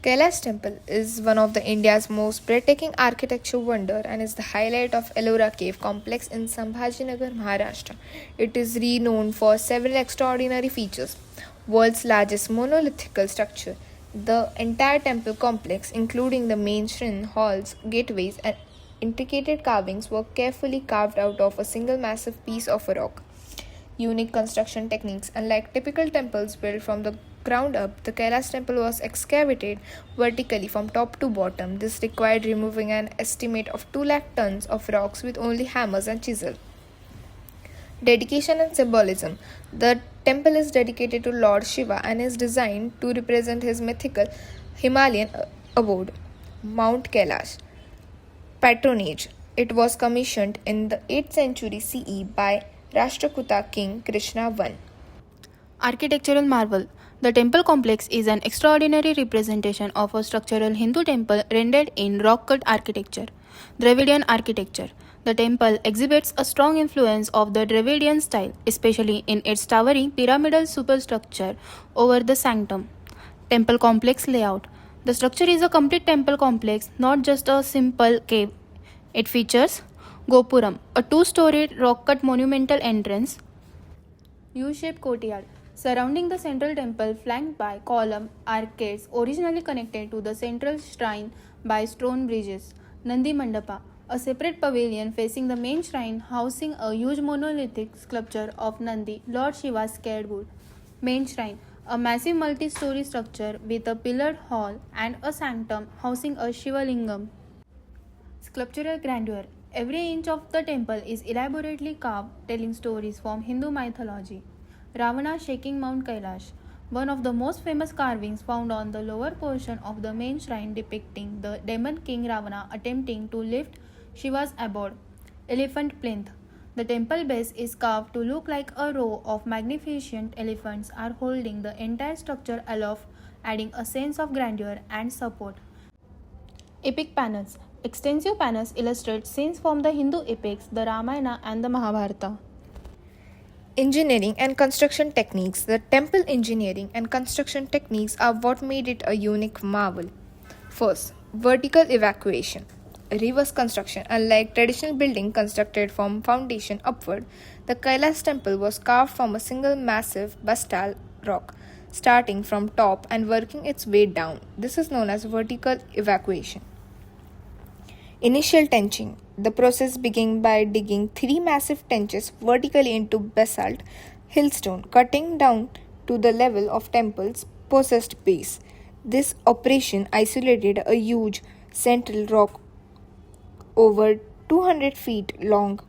Kailash Temple is one of the India's most breathtaking architecture wonder and is the highlight of Ellora Cave Complex in Sambhajinagar, Maharashtra. It is renowned for several extraordinary features. World's largest monolithic structure, the entire temple complex, including the main shrine, halls, gateways, and intricate carvings, were carefully carved out of a single massive piece of rock. Unique construction techniques. Unlike typical temples built from the ground up, the Kailash temple was excavated vertically from top to bottom. This required removing an estimate of 2 lakh tons of rocks with only hammers and chisels. Dedication and symbolism. The temple is dedicated to Lord Shiva and is designed to represent his mythical Himalayan abode, Mount Kailash. Patronage. It was commissioned in the 8th century CE by Rashtrakuta King Krishna I. Architectural marvel. The temple complex is an extraordinary representation of a structural Hindu temple rendered in rock-cut architecture. Dravidian architecture. The temple exhibits a strong influence of the Dravidian style, especially in its towering pyramidal superstructure over the sanctum. Temple complex layout. The structure is a complete temple complex, not just a simple cave. It features Gopuram, a two-storied rock-cut monumental entrance, U-shaped courtyard surrounding the central temple flanked by column arcades originally connected to the central shrine by stone bridges. Nandi Mandapa, a separate pavilion facing the main shrine housing a huge monolithic sculpture of Nandi, Lord Shiva's scared bull. Main shrine, a massive multi-story structure with a pillared hall and a sanctum housing a Shiva Lingam. Sculptural grandeur. Every inch of the temple is elaborately carved, telling stories from Hindu mythology. Ravana shaking Mount Kailash, one of the most famous carvings found on the lower portion of the main shrine depicting the demon king Ravana attempting to lift Shiva's abode. Elephant plinth. The temple base is carved to look like a row of magnificent elephants are holding the entire structure aloft, adding a sense of grandeur and support. Epic panels. Extensive panels illustrate scenes from the Hindu epics, the Ramayana and the Mahabharata. Engineering and construction techniques. The temple engineering and construction techniques are what made it a unique marvel. First, vertical evacuation. Reverse construction. Unlike traditional building constructed from foundation upward, the Kailash temple was carved from a single massive basalt rock, starting from top and working its way down. This is known as vertical evacuation. Initial trenching. The process began by digging 3 massive trenches vertically into basalt hillstone, cutting down to the level of temple's possessed base. This operation isolated a huge central rock over 200 feet long,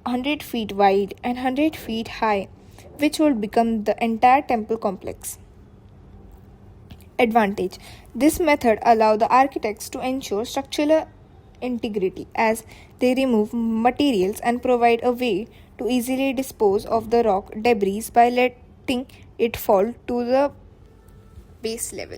100 feet wide, and 100 feet high, which would become the entire temple complex. Advantage. This method allowed the architects to ensure structural integrity as they remove materials and provide a way to easily dispose of the rock debris by letting it fall to the base level.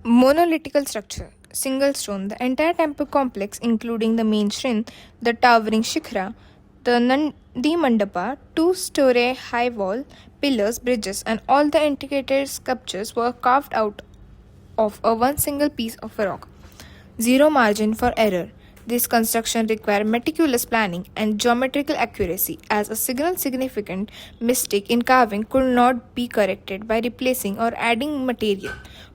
Monolithic structure. Single stone. The entire temple complex, including the main shrine, the towering shikhra, the Nandi Mandapa, 2-story high wall, pillars, bridges, and all the intricate sculptures were carved out of one single piece of rock. Zero margin for error. This construction required meticulous planning and geometrical accuracy, as a significant mistake in carving could not be corrected by replacing or adding material,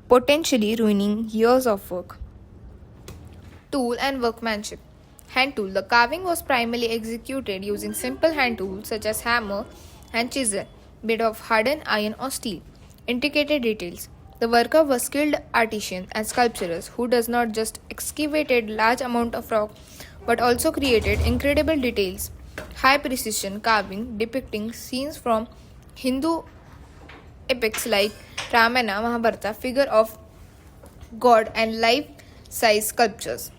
potentially ruining years of work. Tool and workmanship. Hand tool. The carving was primarily executed using simple hand tools such as hammer and chisel, made of hardened iron or steel. Intricate details. The worker was skilled artisans and sculptors who does not just excavated large amount of rock but also created incredible details. High precision carving depicting scenes from Hindu epics like Ramayana, Mahabharata, figure of God and life-size sculptures.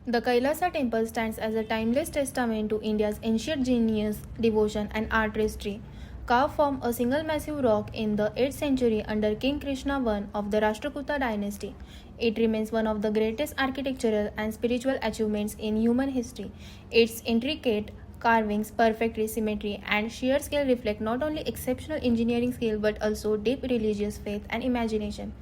The Kailasa temple stands as a timeless testament to India's ancient genius, devotion, and artistry. Carved from a single massive rock in the 8th century under King Krishna I of the Rashtrakuta dynasty, it remains one of the greatest architectural and spiritual achievements in human history. Its intricate carvings, perfect symmetry, and sheer scale reflect not only exceptional engineering skill but also deep religious faith and imagination.